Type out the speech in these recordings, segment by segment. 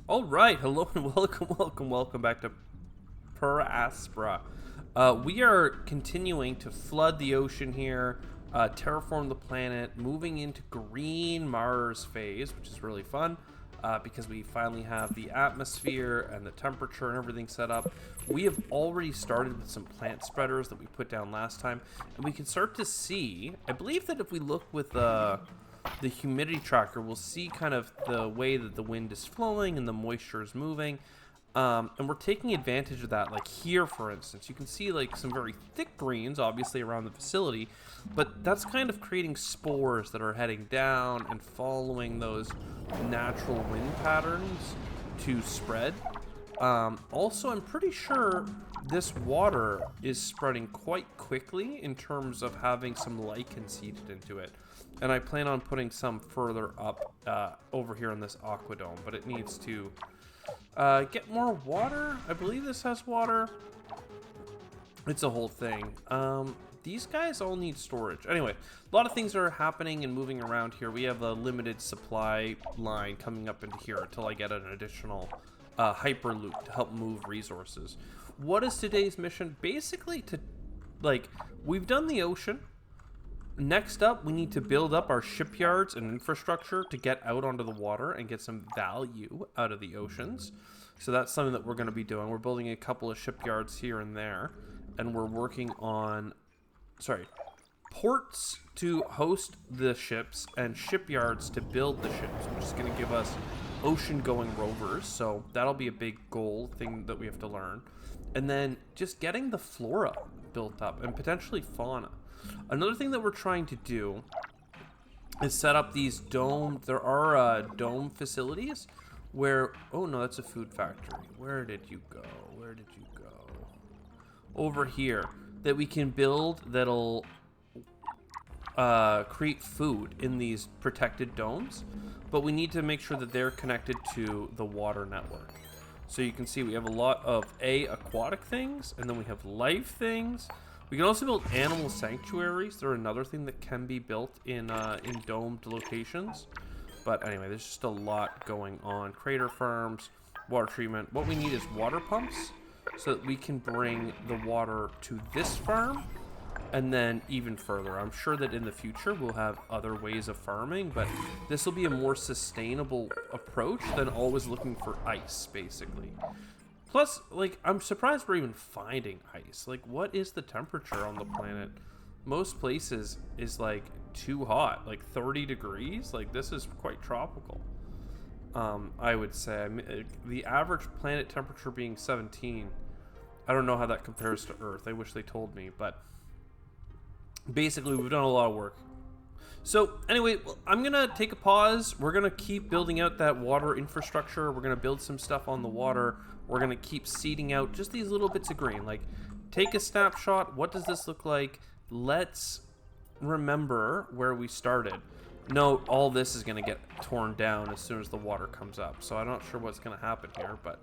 All right, hello and welcome back to Aspera. We are continuing to flood the ocean here, terraform the planet, moving into green Mars phase, which is really fun because we finally have the atmosphere and the temperature and everything set up. We have already started with some plant spreaders that we put down last time, and we can start to see, I believe that if we look with the humidity tracker, we'll see kind of the way that the wind is flowing and the moisture is moving. And we're taking advantage of that. Like here, for instance, you can see like some very thick greens, obviously around the facility, but that's kind of creating spores that are heading down and following those natural wind patterns to spread. Also, I'm pretty sure this water is spreading quite quickly in terms of having some lichen seeded into it. And I plan on putting some further up over here in this aquadome, but it needs to get more water. I believe this has water. It's a whole thing. These guys all need storage. Anyway, a lot of things are happening and moving around here. We have a limited supply line coming up into here until I get an additional hyperloop to help move resources. What is today's mission? Basically we've done the ocean. Next up, we need to build up our shipyards and infrastructure to get out onto the water and get some value out of the oceans. So that's something that we're going to be doing. We're building a couple of shipyards here and there, and we're working on, ports to host the ships and shipyards to build the ships, which is going to give us ocean-going rovers. So that'll be a big goal thing that we have to learn. And then just getting the flora built up and potentially fauna. Another thing that we're trying to do is set up these dome. There are dome facilities where, oh no, that's a food factory. Where did you go? Where did you go? Over here, that we can build that'll create food in these protected domes, but we need to make sure that they're connected to the water network. So you can see we have a lot of aquatic things, and then we have life things. We can also build animal sanctuaries. They're another thing that can be built in domed locations. But anyway, there's just a lot going on. Crater farms, water treatment. What we need is water pumps so that we can bring the water to this farm and then even further. I'm sure that in the future we'll have other ways of farming, but this will be a more sustainable approach than always looking for ice, basically. Plus, I'm surprised we're even finding ice. What is the temperature on the planet? Most places is, too hot. 30 degrees? This is quite tropical. I would say. The average planet temperature being 17. I don't know how that compares to Earth. I wish they told me. But basically, we've done a lot of work. So, anyway, I'm going to take a pause. We're going to keep building out that water infrastructure. We're going to build some stuff on the water. We're going to keep seeding out just these little bits of green. Take a snapshot. What does this look like? Let's remember where we started. No, all this is going to get torn down as soon as the water comes up. So I'm not sure what's going to happen here. But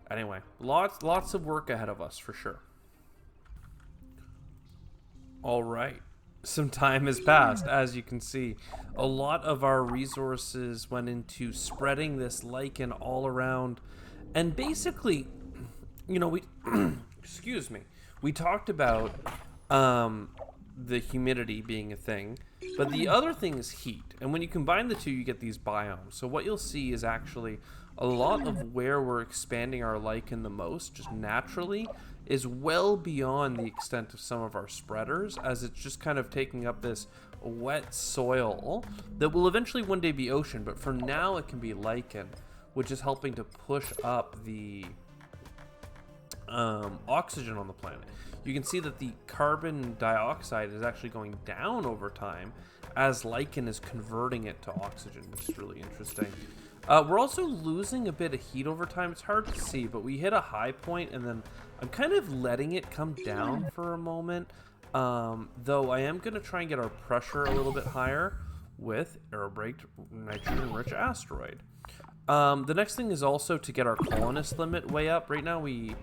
anyway, lots of work ahead of us for sure. All right. Some time has passed, as you can see. A lot of our resources went into spreading this lichen all around. And basically, we excuse me. We talked about the humidity being a thing, but the other thing is heat. And when you combine the two, you get these biomes. So what you'll see is actually a lot of where we're expanding our lichen the most, just naturally, is well beyond the extent of some of our spreaders, as it's just kind of taking up this wet soil that will eventually one day be ocean, but for now it can be lichen, which is helping to push up the oxygen on the planet. You can see that the carbon dioxide is actually going down over time as lichen is converting it to oxygen, which is really interesting. We're also losing a bit of heat over time. It's hard to see, but we hit a high point, and then I'm kind of letting it come down for a moment. Though I am going to try and get our pressure a little bit higher with air-braked nitrogen-rich asteroid. The next thing is also to get our colonist limit way up. Right now we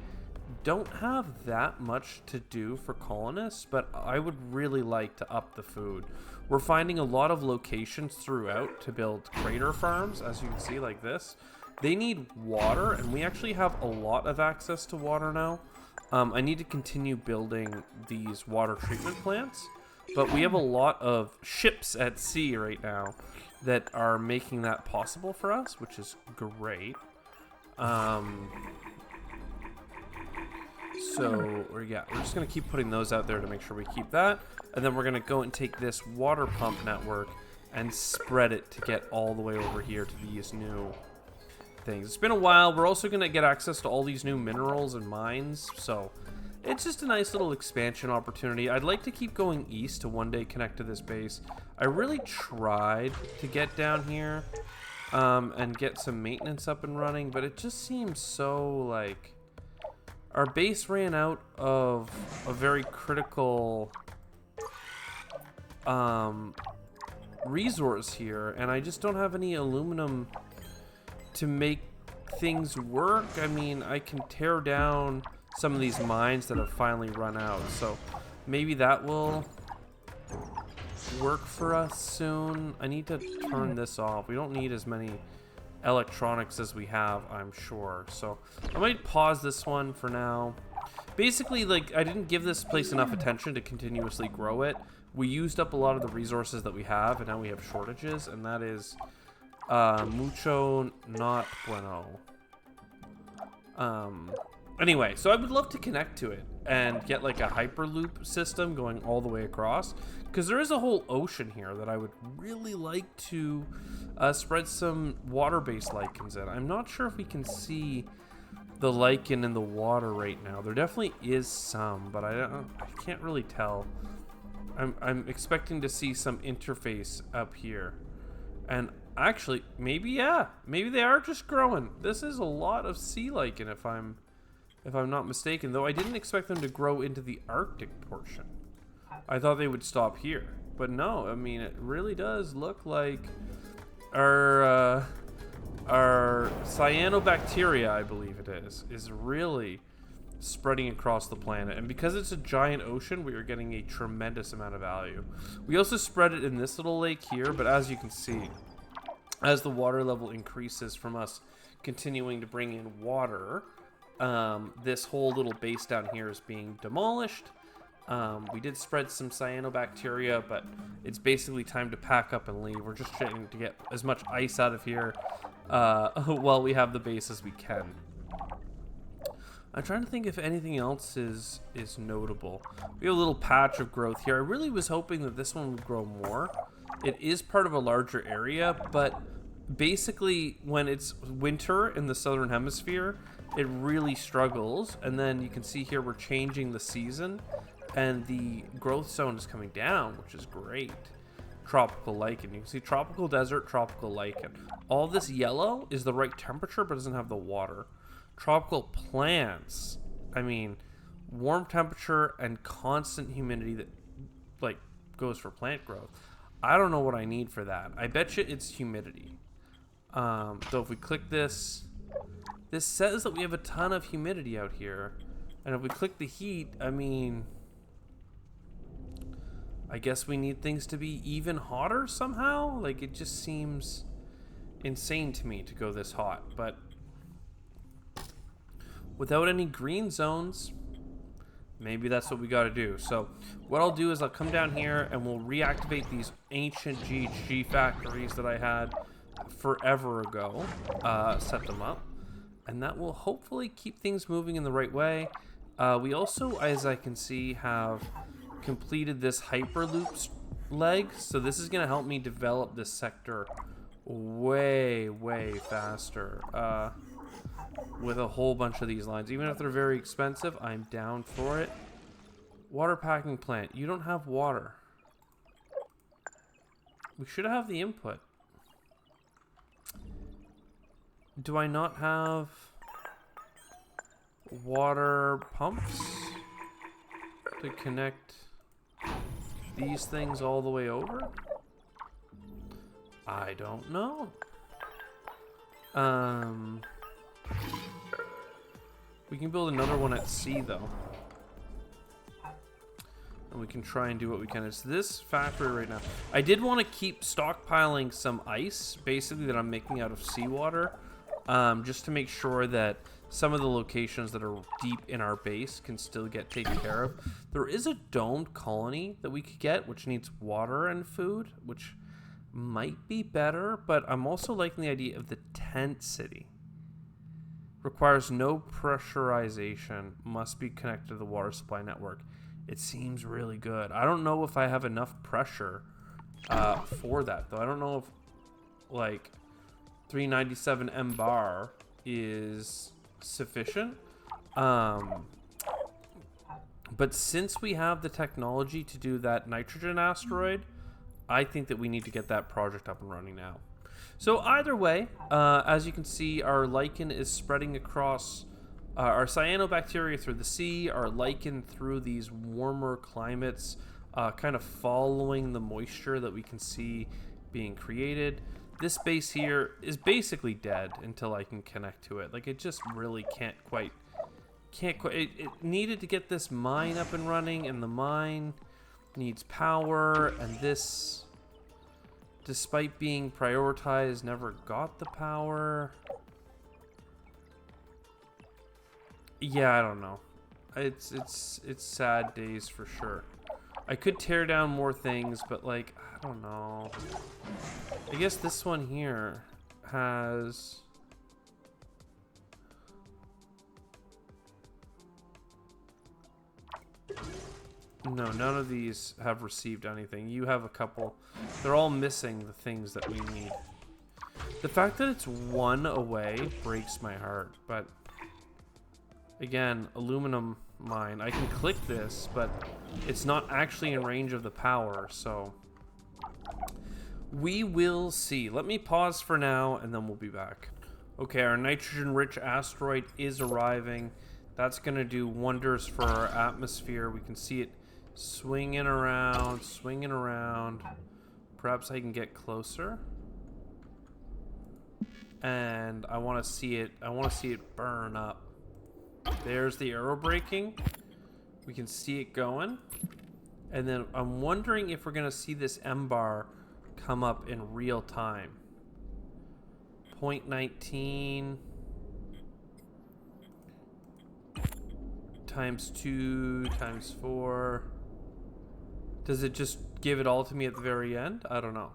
don't have that much to do for colonists, but I would really like to up the food. We're finding a lot of locations throughout to build crater farms, as you can see, like this. They need water, and we actually have a lot of access to water now. I need to continue building these water treatment plants, but we have a lot of ships at sea right now that are making that possible for us, which is great. So, we're just going to keep putting those out there to make sure we keep that. And then we're going to go and take this water pump network and spread it to get all the way over here to these new things. It's been a while. We're also going to get access to all these new minerals and mines. So, it's just a nice little expansion opportunity. I'd like to keep going east to one day connect to this base. I really tried to get down here and get some maintenance up and running, but it just seems so like... Our base ran out of a very critical resource here, and I just don't have any aluminum to make things work. I mean, I can tear down some of these mines that have finally run out, so maybe that will work for us soon. I need to turn this off. We don't need as many electronics as we have, I'm sure, so I might pause this one for now. Basically, like, I didn't give this place enough attention to continuously grow it. We used up a lot of the resources that we have, and now we have shortages, and that is mucho not bueno. Anyway, so I would love to connect to it and get like a hyperloop system going all the way across, because there is a whole ocean here that I would really like to spread some water-based lichens in. I'm not sure if we can see the lichen in the water right now. There definitely is some, but I can't really tell. I'm expecting to see some interface up here, and actually, maybe they are just growing. This is a lot of sea lichen, if I'm not mistaken, though I didn't expect them to grow into the Arctic portion. I thought they would stop here, but no, I mean, it really does look like our cyanobacteria, I believe it is really spreading across the planet. And because it's a giant ocean, we are getting a tremendous amount of value. We also spread it in this little lake here, but as you can see, as the water level increases from us continuing to bring in water, this whole little base down here is being demolished. We did spread some cyanobacteria, but it's basically time to pack up and leave. We're just trying to get as much ice out of here while we have the base as we can. I'm trying to think if anything else is notable. We have a little patch of growth here. I really was hoping that this one would grow more. It is part of a larger area, but basically when it's winter in the southern hemisphere, it really struggles. And then you can see here we're changing the season, and the growth zone is coming down, which is great. Tropical lichen. You can see tropical desert, tropical lichen. All this yellow is the right temperature, but doesn't have the water. Tropical plants. I mean, warm temperature and constant humidity that like goes for plant growth. I don't know what I need for that. I bet you it's humidity. So if we click this, this says that we have a ton of humidity out here. And if we click the heat, I mean, I guess we need things to be even hotter somehow. Like, it just seems insane to me to go this hot. But without any green zones, maybe that's what we got to do. So what I'll do is I'll come down here and we'll reactivate these ancient GHG factories that I had forever ago, set them up, and that will hopefully keep things moving in the right way. We also, as I can see, have completed this Hyperloop leg, so this is going to help me develop this sector way faster with a whole bunch of these lines. Even if they're very expensive, I'm down for it. Water packing plant. You don't have water. We should have the input. Do I not have water pumps to connect these things all the way over? I don't know. We can build another one at sea though, and we can try and do what we can. It's this factory right now. I did want to keep stockpiling some ice, basically, that I'm making out of seawater, just to make sure that some of the locations that are deep in our base can still get taken care of. There is a domed colony that we could get, which needs water and food, which might be better, but I'm also liking the idea of the tent city. Requires no pressurization, must be connected to the water supply network. It seems really good. I don't know if I have enough pressure for that, though. I don't know if, like, 397 M bar is sufficient. But since we have the technology to do that nitrogen asteroid, I think that we need to get that project up and running now. So either way, as you can see, our lichen is spreading across our cyanobacteria through the sea, our lichen through these warmer climates, kind of following the moisture that we can see being created. This base here is basically dead until I can connect to it. Like, it just really can't quite, it needed to get this mine up and running, and the mine needs power, and this, despite being prioritized, never got the power. Yeah, I don't know. It's sad days for sure. I could tear down more things, but like, I don't know. I guess this one here has... No, none of these have received anything. You have a couple. They're all missing the things that we need. The fact that it's one away breaks my heart, but again, aluminum mine. I can click this, but it's not actually in range of the power, so we will see. Let me pause for now, and then we'll be back. Okay, our nitrogen-rich asteroid is arriving. That's going to do wonders for our atmosphere. We can see it swinging around, swinging around. Perhaps I can get closer. And I want to see it. I want to see it burn up. There's the arrow braking. We can see it going. And then I'm wondering if we're going to see this M bar come up in real time. 0.19 times 2 times 4. Does it just give it all to me at the very end? I don't know.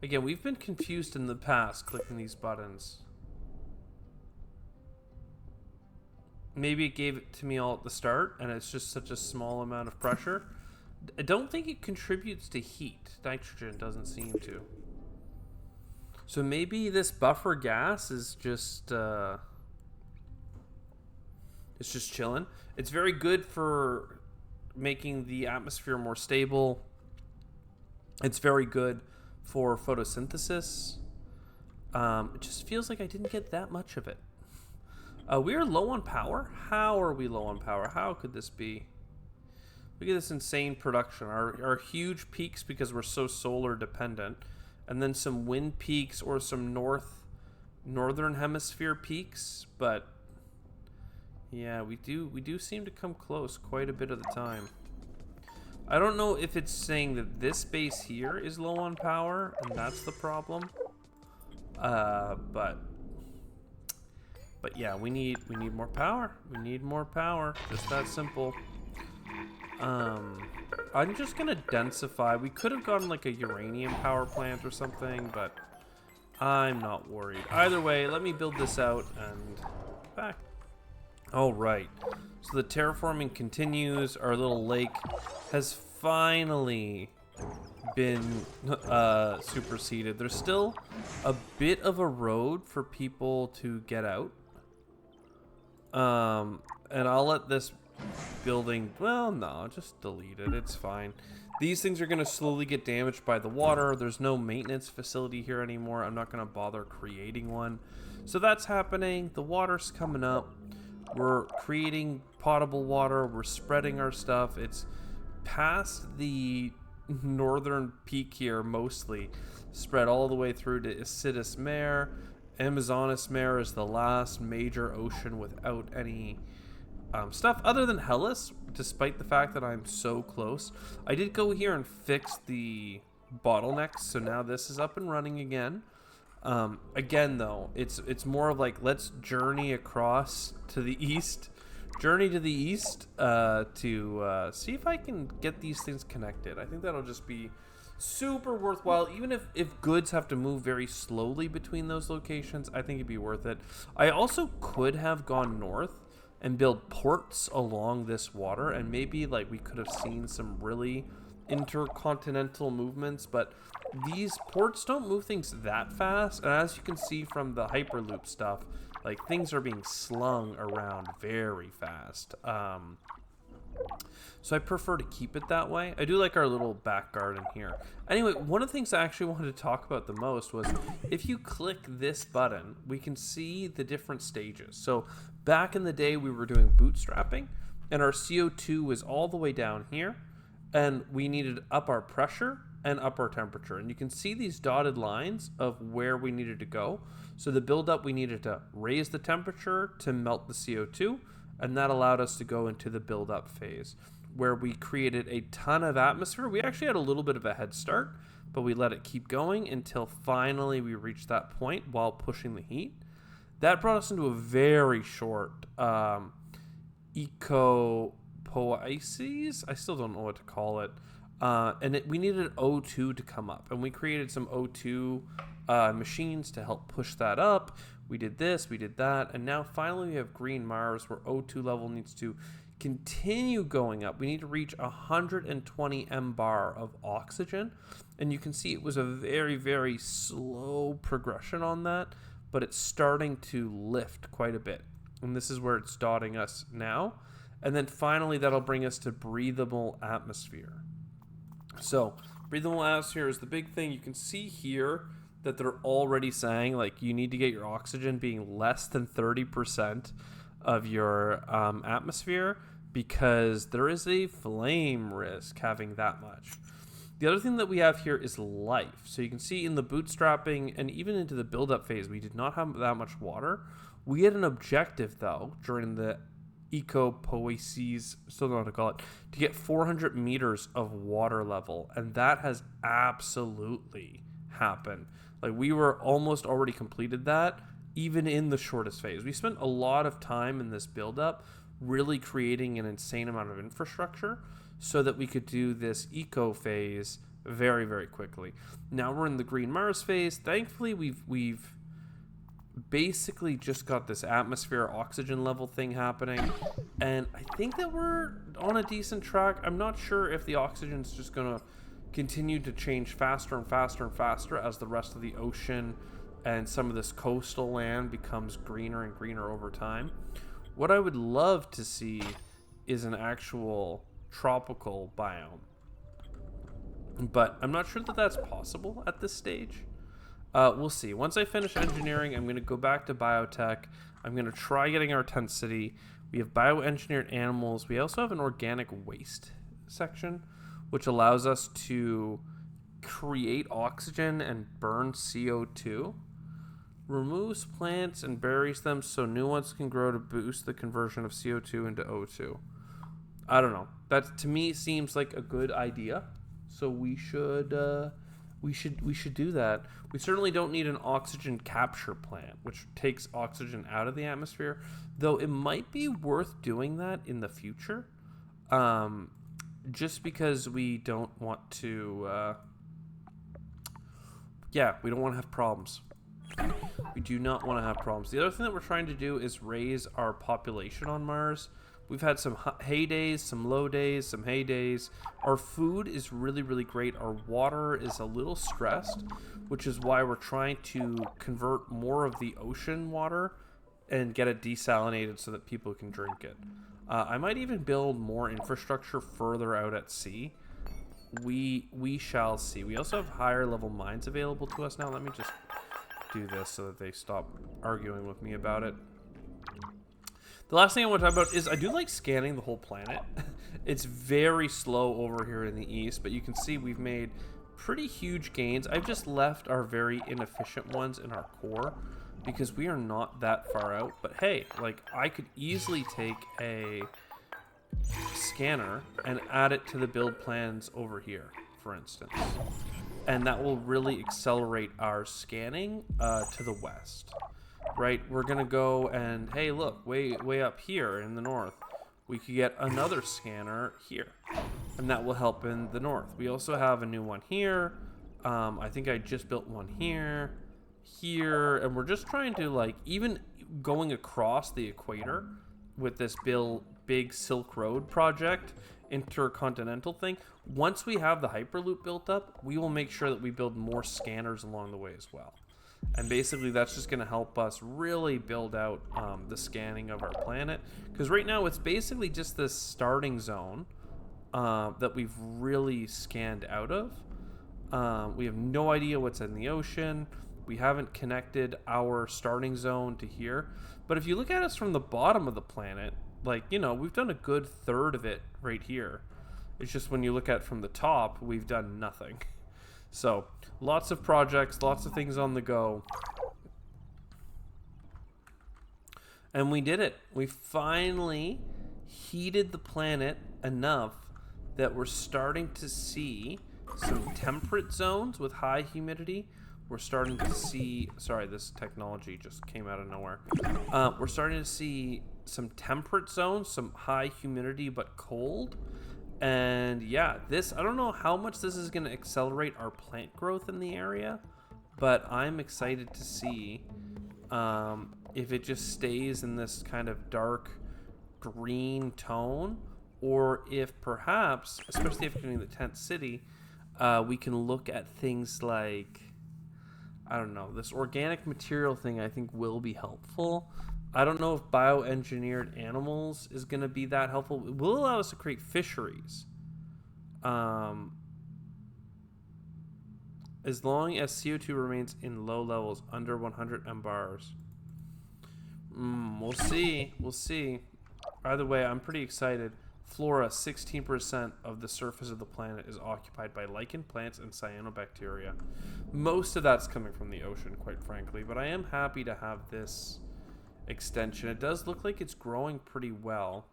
Again, we've been confused in the past clicking these buttons. Maybe it gave it to me all at the start and it's just such a small amount of pressure. I don't think it contributes to heat. Nitrogen doesn't seem to. So maybe this buffer gas is just it's just chilling. It's very good for making the atmosphere more stable. It's very good for photosynthesis. It just feels like I didn't get that much of it. We are low on power. How are we low on power? How could this be? Look at this insane production. Our huge peaks because we're so solar dependent, and then some wind peaks or some northern hemisphere peaks. But yeah, we do seem to come close quite a bit of the time. I don't know if it's saying that this base here is low on power and that's the problem. But yeah, we need more power. We need more power. Just that simple. I'm just gonna densify. We could have gotten like a uranium power plant or something, but I'm not worried. Either way, let me build this out and back. All right. So the terraforming continues. Our little lake has finally been superseded. There's still a bit of a road for people to get out. And I'll let this building, well, no, just delete it. It's fine. These things are going to slowly get damaged by the water. There's no maintenance facility here anymore. I'm not going to bother creating one. So that's happening. The water's coming up. We're creating potable water. We're spreading our stuff. It's past the northern peak here mostly. Spread all the way through to Acidus Mare. Amazonas Mare is the last major ocean without any stuff other than Hellas, despite the fact that I'm so close. I did go here and fix the bottlenecks, so now this is up and running again. Again, though, it's more of like, let's journey across to the east, to see if I can get these things connected. I think that'll just be super worthwhile. Even if goods have to move very slowly between those locations, I think it'd be worth it. I also could have gone north and build ports along this water, and maybe like we could have seen some really intercontinental movements, but these ports don't move things that fast, and as you can see from the hyperloop stuff, like things are being slung around very fast. So I prefer to keep it that way. I do like our little back garden here. Anyway, one of the things I actually wanted to talk about the most was if you click this button, we can see the different stages. So back in the day, we were doing bootstrapping, and our CO2 was all the way down here, and we needed to up our pressure and up our temperature. And you can see these dotted lines of where we needed to go. So the buildup, we needed to raise the temperature to melt the CO2, and that allowed us to go into the build-up phase, where we created a ton of atmosphere. We actually had a little bit of a head start, but we let it keep going until finally we reached that point while pushing the heat. That brought us into a very short eco-poiesis. I still don't know what to call it. We needed O2 to come up, and we created some O2 machines to help push that up. We did this, we did that, and now finally we have green Mars where O2 level needs to continue going up. We need to reach 120 mbar of oxygen, and you can see it was a very, very slow progression on that, but it's starting to lift quite a bit, and this is where it's dotting us now. And then finally that'll bring us to breathable atmosphere. So breathable atmosphere is the big thing. You can see here that they're already saying like you need to get your oxygen being less than 30% of your atmosphere, because there is a flame risk having that much. The other thing that we have here is life. So you can see in the bootstrapping and even into the build-up phase, we did not have that much water. We had an objective though during the eco-poiesis, still don't know how to call it, to get 400 meters of water level, and that has absolutely happened. Like we were almost already completed that, even in the shortest phase. We spent a lot of time in this build-up really creating an insane amount of infrastructure so that we could do this eco phase very, very quickly. Now we're in the green Mars phase. Thankfully, we've basically just got this atmosphere oxygen level thing happening, and I think that we're on a decent track. I'm not sure if the oxygen's just gonna continue to change faster and faster and faster as the rest of the ocean and some of this coastal land becomes greener and greener over time. What I would love to see is an actual tropical biome, but I'm not sure that that's possible at this stage. We'll see. Once I finish engineering, I'm going to go back to biotech. I'm going to try getting our tent city. We have bioengineered animals. We also have an organic waste section, which allows us to create oxygen and burn CO2. Removes plants and buries them so new ones can grow to boost the conversion of CO2 into O2. I don't know. That to me seems like a good idea. So we should do that. We certainly don't need an oxygen capture plant, which takes oxygen out of the atmosphere, though it might be worth doing that in the future. Just because we don't want to we don't want to have problems. We do not want to have problems. The other thing that we're trying to do is raise our population on Mars. We've had some heydays, some low days, some heydays. Our food is really, really great. Our water is a little stressed, which is why we're trying to convert more of the ocean water and get it desalinated so that people can drink it. I might even build more infrastructure further out at sea. We shall see. We also have higher level mines available to us now. Let me just do this so that they stop arguing with me about it. The last thing I want to talk about is I do like scanning the whole planet. It's very slow over here in the east, but you can see we've made pretty huge gains. I've just left our very inefficient ones in our core because we are not that far out. But hey, like I could easily take a scanner and add it to the build plans over here, for instance. and that will really accelerate our scanning to the west. Right, we're gonna go and hey, look, way up here in the north, we could get another scanner here, and that will help in the north. We also have a new one here. I think I just built one here, and we're just trying to, like, even going across the equator with this big Silk Road project, intercontinental thing. Once we have the Hyperloop built up, we will make sure that we build more scanners along the way as well. And basically that's just going to help us really build out the scanning of our planet, because right now it's basically just this starting zone that we've really scanned out of. We have no idea what's in the ocean. We haven't connected our starting zone to here. But if you look at us from the bottom of the planet, like, you know, we've done a good third of it right here. It's just when you look at it from the top, we've done nothing. So lots of projects, lots of things on the go. And we did it. We finally heated the planet enough that we're starting to see some temperate zones with high humidity. We're starting to see, sorry, this technology just came out of nowhere. We're starting to see some temperate zones, some high humidity but cold. And yeah, this, I don't know how much this is going to accelerate our plant growth in the area, but I'm excited to see if it just stays in this kind of dark green tone, or if perhaps, especially if you're doing the tent city, we can look at things like, I don't know, this organic material thing I think will be helpful. I don't know if bioengineered animals is going to be that helpful. It will allow us to create fisheries. As long as CO2 remains in low levels, under 100 mbars. We'll see. We'll see. Either way, I'm pretty excited. Flora, 16% of the surface of the planet is occupied by lichen plants and cyanobacteria. Most of that's coming from the ocean, quite frankly, but I am happy to have this extension. It does look like it's growing pretty well.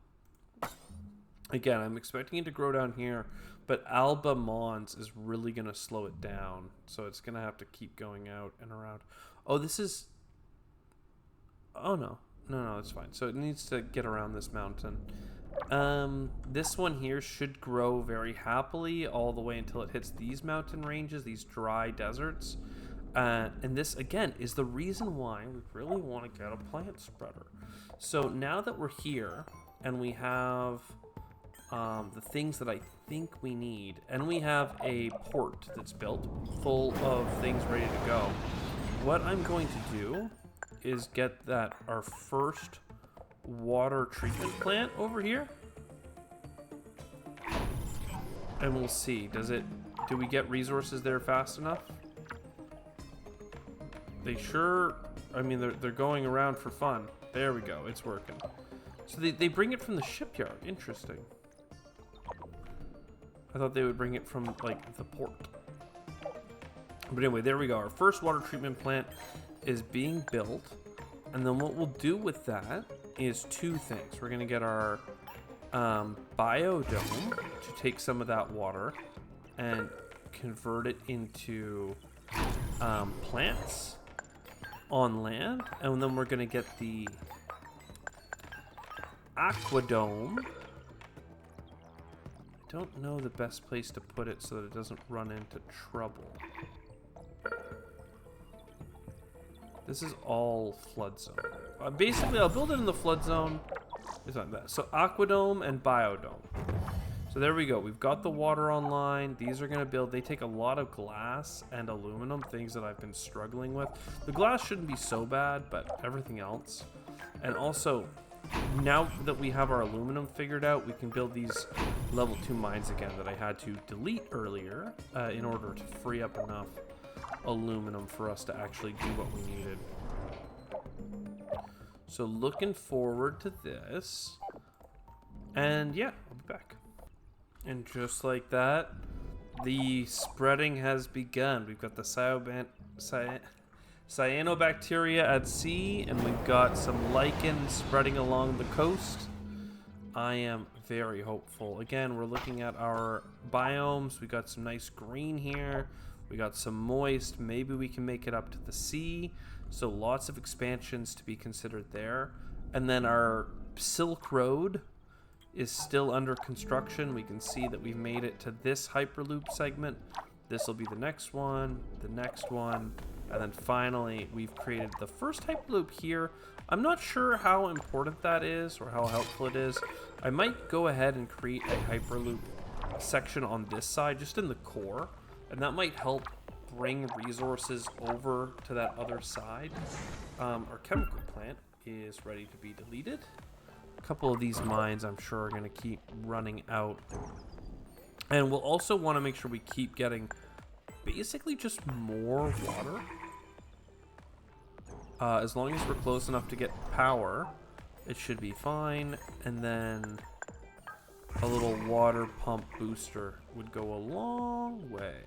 Again, I'm expecting it to grow down here, but Alba Mons is really going to slow it down, so it's going to have to keep going out and around. Oh, this is... Oh, no, it's fine. So it needs to get around this mountain. This one here should grow very happily all the way until it hits these mountain ranges, these dry deserts. And this, again, is the reason why we really want to get a plant spreader. So now that we're here and we have the things that I think we need, and we have a port that's built full of things ready to go, what I'm going to do is get our first water treatment plant over here. And we'll see. Do we get resources there fast enough? They sure, I mean, they're going around for fun. There we go, it's working. So they bring it from the shipyard. Interesting. I thought they would bring it from, like, the port. But anyway, there we go. Our first water treatment plant is being built. And then what we'll do with that is two things. We're going to get our biodome to take some of that water and convert it into plants on land, and then we're gonna get the aquadome. I don't know the best place to put it so that it doesn't run into trouble. This is all flood zone. Basically, I'll build it in the flood zone. It's not that. So aquadome and biodome. So there we go. We've got the water online. These are going to build. They take a lot of glass and aluminum, things that I've been struggling with. The glass shouldn't be so bad, but everything else. And also, now that we have our aluminum figured out, we can build these level 2 mines again that I had to delete earlier in order to free up enough aluminum for us to actually do what we needed. So looking forward to this. And yeah, I'll be back. And just like that, the spreading has begun. We've got the cyanobacteria at sea, and we've got some lichen spreading along the coast. I am very hopeful. Again, we're looking at our biomes. We got some nice green here. We got some moist. Maybe we can make it up to the sea. So lots of expansions to be considered there. And then our Silk Road is still under construction. We can see that we've made it to this Hyperloop segment. This will be the next one, and then finally we've created the first Hyperloop here. I'm not sure how important that is or how helpful it is. I might go ahead and create a Hyperloop section on this side, just in the core, and that might help bring resources over to that other side. Our chemical plant is ready to be deleted. A couple of these mines I'm sure are going to keep running out. And we'll also want to make sure we keep getting basically just more water. As long as we're close enough to get power, it should be fine. And then a little water pump booster would go a long way.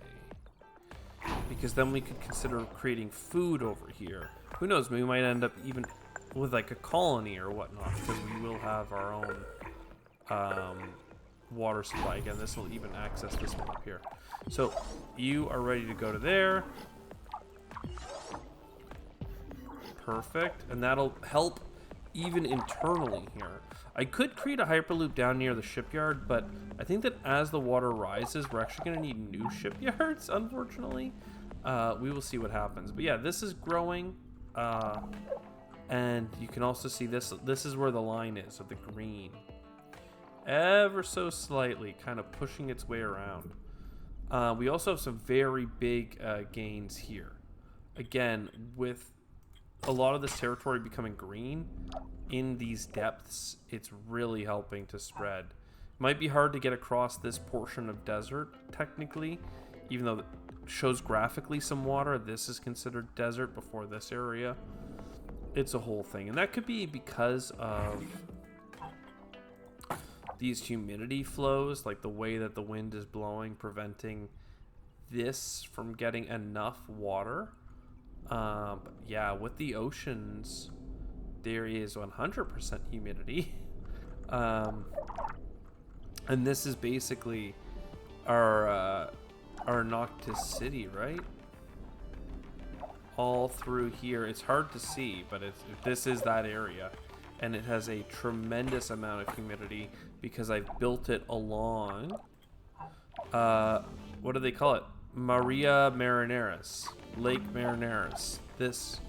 Because then we could consider creating food over here. Who knows, we might end up even with like a colony or whatnot, because we will have our own water supply. Again, this will even access this one up here. So you are ready to go to there. Perfect. And that'll help even internally here. I could create a Hyperloop down near the shipyard, but I think that as the water rises, we're actually going to need new shipyards, unfortunately. We will see what happens. But yeah, this is growing. And you can also see this. This is where the line is of the green. Ever so slightly, kind of pushing its way around. We also have some very big gains here. Again, with a lot of this territory becoming green in these depths, it's really helping to spread. Might be hard to get across this portion of desert, technically, even though it shows graphically some water. This is considered desert before this area. It's a whole thing, and that could be because of these humidity flows, like the way that the wind is blowing, preventing this from getting enough water. But yeah, with the oceans, there is 100% humidity. And this is basically our Noctis city, right? All through here. It's hard to see, but this is that area. And it has a tremendous amount of humidity because I've built it along, what do they call it? Maria Marineris. Lake Marineris. This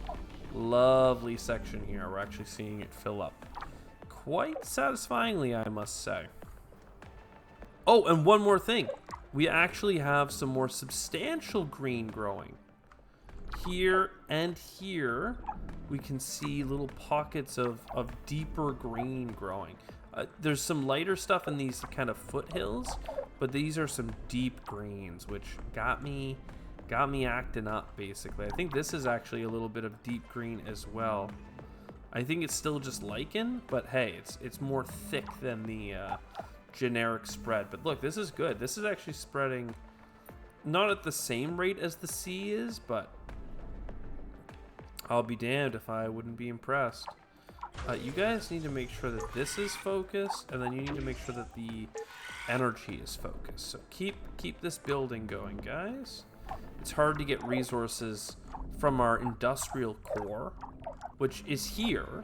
lovely section here. We're actually seeing it fill up quite satisfyingly, I must say. Oh, and one more thing. We actually have some more substantial green growing. Here and here, we can see little pockets of deeper green growing. There's some lighter stuff in these kind of foothills, but these are some deep greens, which got me acting up, basically. I think this is actually a little bit of deep green as well. I think it's still just lichen, but hey, it's more thick than the generic spread. But look, this is good. This is actually spreading not at the same rate as the sea is, but I'll be damned if I wouldn't be impressed. You guys need to make sure that this is focused, and then you need to make sure that the energy is focused. So keep this building going, guys. It's hard to get resources from our industrial core, which is here,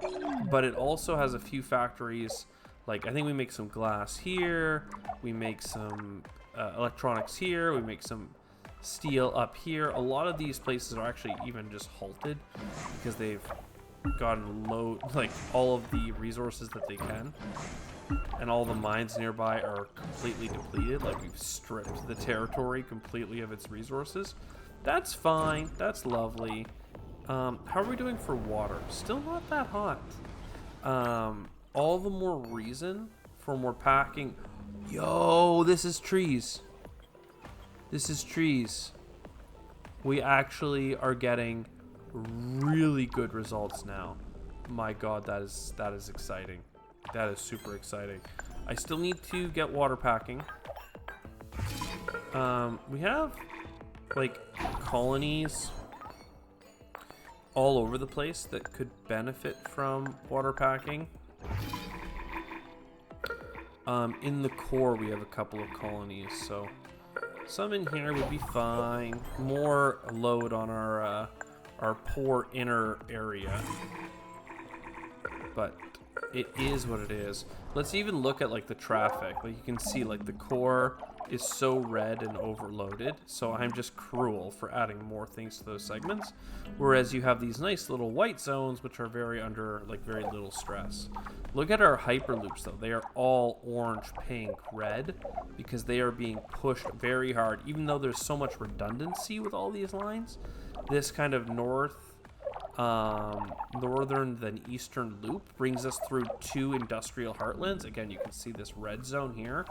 but it also has a few factories. Like, I think we make some glass here, we make some electronics here, we make some steel up here. A lot of these places are actually even just halted because they've gotten low, like all of the resources that they can, and all the mines nearby are completely depleted. Like, we've stripped the territory completely of its resources. That's fine, that's lovely. How are we doing for water? Still not that hot. All the more reason for more packing. Yo, this is trees. This is trees. We actually are getting really good results now. My God, that is exciting. That is super exciting. I still need to get water packing. We have like colonies all over the place that could benefit from water packing. In the core, we have a couple of colonies, so Some in here would be fine. More load on our poor inner area. But it is what it is. Let's even look at like the traffic. Like you can see like the core is so red and overloaded. So I'm just cruel for adding more things to those segments. Whereas you have these nice little white zones which are very under like very little stress. Look at our hyperloops though. They are all orange, pink, red because they are being pushed very hard. Even though there's so much redundancy with all these lines, this kind of northern than eastern loop brings us through 2 industrial heartlands. Again, you can see this red zone here.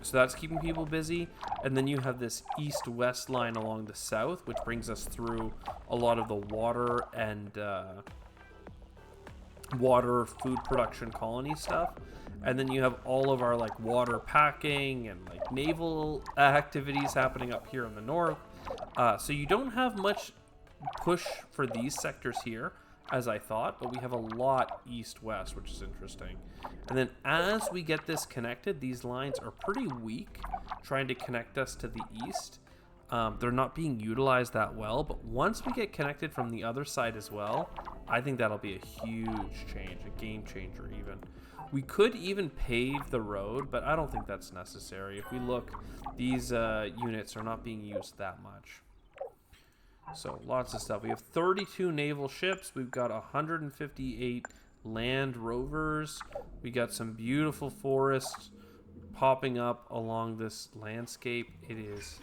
So that's keeping people busy. And then you have this east-west line along the south, which brings us through a lot of the water and water food production colony stuff. And then you have all of our like water packing and like naval activities happening up here in the north. So you don't have much push for these sectors here as I thought, but we have a lot east-west, which is interesting. And then as we get this connected, these lines are pretty weak trying to connect us to the east. They're not being utilized that well, but once we get connected from the other side as well, I think that'll be a huge change, a game changer even. We could even pave the road, but I don't think that's necessary. If we look, these units are not being used that much. So lots of stuff. We have 32 naval ships. We've got 158 land rovers. We got some beautiful forests popping up along this landscape. It is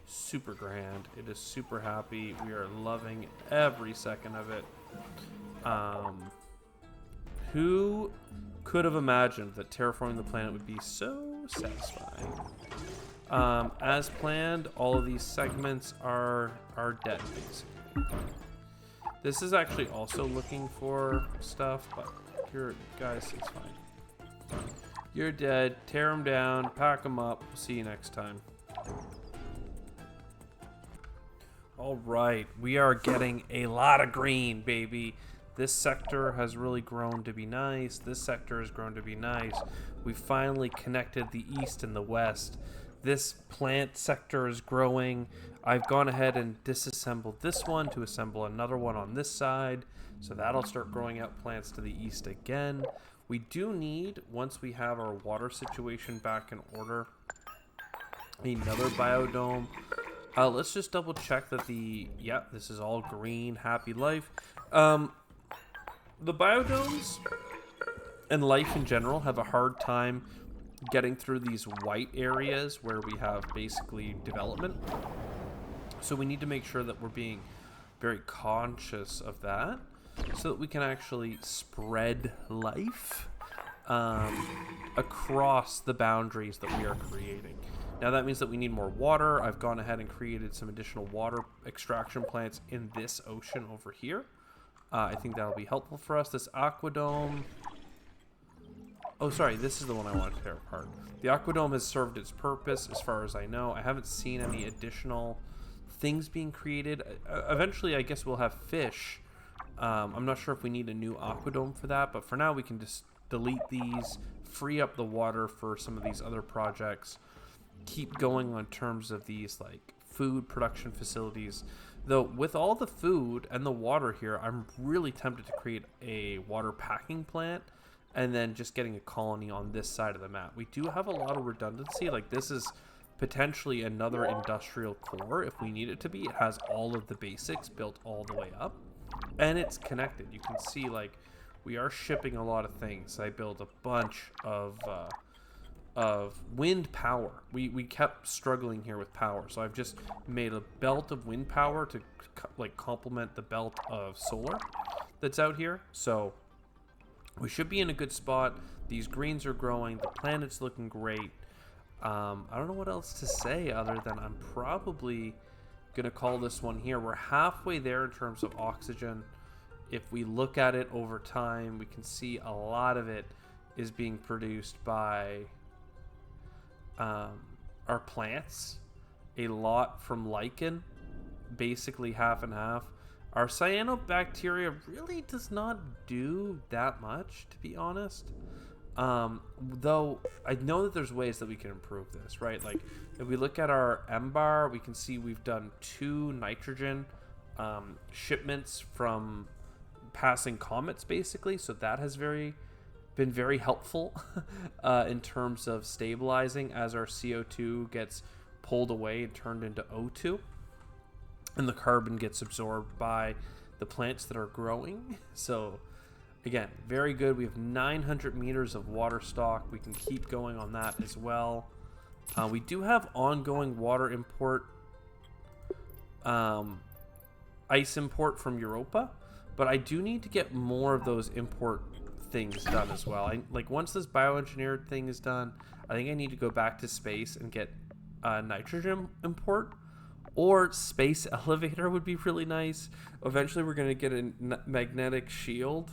super grand. It is super happy. We are loving every second of it. Who could have imagined that terraforming the planet would be so satisfying? As planned, all of these segments are dead, basically. This is actually also looking for stuff, but you're, guys, it's fine. You're dead. Tear them down. Pack them up. See you next time. All right, we are getting a lot of green, baby. This sector has really grown to be nice. This sector has grown to be nice. We finally connected the east and the west. This plant sector is growing. I've gone ahead and disassembled this one to assemble another one on this side. So that'll start growing out plants to the east again. We do need, once we have our water situation back in order, another biodome. Let's just double check that this is all green, happy life. The biodomes and life in general have a hard time getting through these white areas where we have basically development. So we need to make sure that we're being very conscious of that so that we can actually spread life across the boundaries that we are creating. Now that means that we need more water. I've gone ahead and created some additional water extraction plants in this ocean over here. I think that'll be helpful for us. This aquadome... Oh, sorry, this is the one I wanted to tear apart. The aquadome has served its purpose as far as I know. I haven't seen any additional things being created. Eventually, I guess we'll have fish. I'm not sure if we need a new aquadome for that, but for now we can just delete these, free up the water for some of these other projects, keep going on terms of these like food production facilities. Though with all the food and the water here, I'm really tempted to create a water packing plant and then just getting a colony on this side of the map. We do have a lot of redundancy. Like this is potentially another industrial core if we need it to be. It has all of the basics built all the way up and it's connected. You can see like we are shipping a lot of things. I built a bunch of wind power. We kept struggling here with power. So I've just made a belt of wind power to like complement the belt of solar that's out here. So we should be in a good spot. These greens are growing. The planet's looking great. I don't know what else to say other than I'm probably going to call this one here. We're halfway there in terms of oxygen. If we look at it over time, we can see a lot of it is being produced by our plants. A lot from lichen, basically half and half. Our cyanobacteria really does not do that much, to be honest. Though I know that there's ways that we can improve this, right? Like if we look at our M bar, we can see we've done 2 nitrogen shipments from passing comets, basically. So that has been very helpful in terms of stabilizing as our CO2 gets pulled away and turned into O2, and the carbon gets absorbed by the plants that are growing. So again, very good. We have 900 meters of water stock. We can keep going on that as well. We do have ongoing water import, ice import from Europa, but I do need to get more of those import things done as well. Like once this bioengineered thing is done, I think I need to go back to space and get nitrogen import, or space elevator would be really nice. Eventually we're going to get a magnetic shield.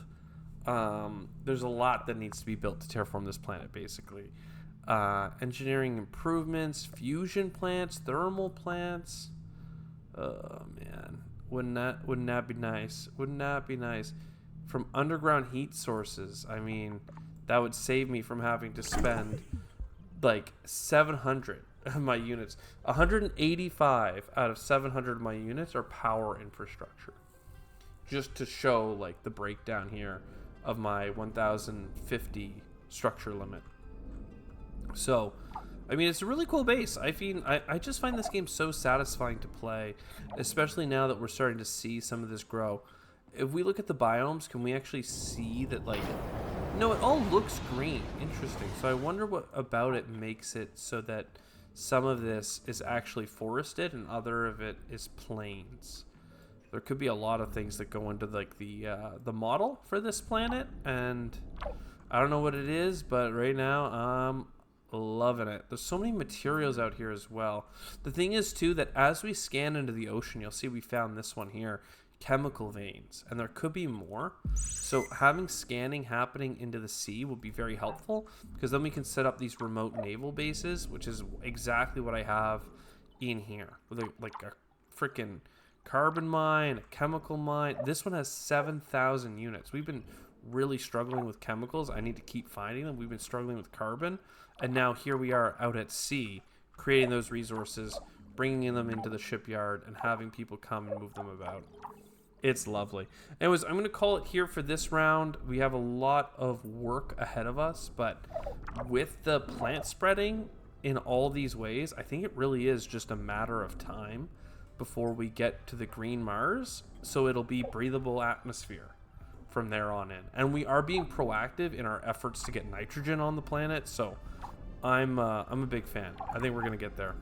There's a lot that needs to be built to terraform this planet, basically. Engineering improvements, fusion plants, thermal plants. Oh man, wouldn't that be nice? Wouldn't that be nice? From underground heat sources, I mean, that would save me from having to spend like 700 of my units. 185 out of 700 of my units are power infrastructure. Just to show like the breakdown here of my 1050 structure limit. So, I mean, it's a really cool base. I just find this game so satisfying to play, especially now that we're starting to see some of this grow. If we look at the biomes, can we actually see that, like, no, it all looks green. Interesting. So I wonder what about it makes it so that some of this is actually forested and other of it is plains. There could be a lot of things that go into like the model for this planet, and I don't know what it is, but right now I'm loving it. There's so many materials out here as well. The thing is too that as we scan into the ocean, you'll see we found this one here, chemical veins, and there could be more. So having scanning happening into the sea will be very helpful, because then we can set up these remote naval bases, which is exactly what I have in here, with like a freaking carbon mine, a chemical mine. This one has 7,000 units. We've been really struggling with chemicals. I need to keep finding them. We've been struggling with carbon, and now here we are out at sea creating those resources, bringing them into the shipyard, and having people come and move them about. It's lovely. Anyways, I'm going to call it here for this round. We have a lot of work ahead of us, but with the plant spreading in all these ways, I think it really is just a matter of time before we get to the green Mars, so it'll be breathable atmosphere from there on in. And we are being proactive in our efforts to get nitrogen on the planet, so I'm a big fan. I think we're going to get there.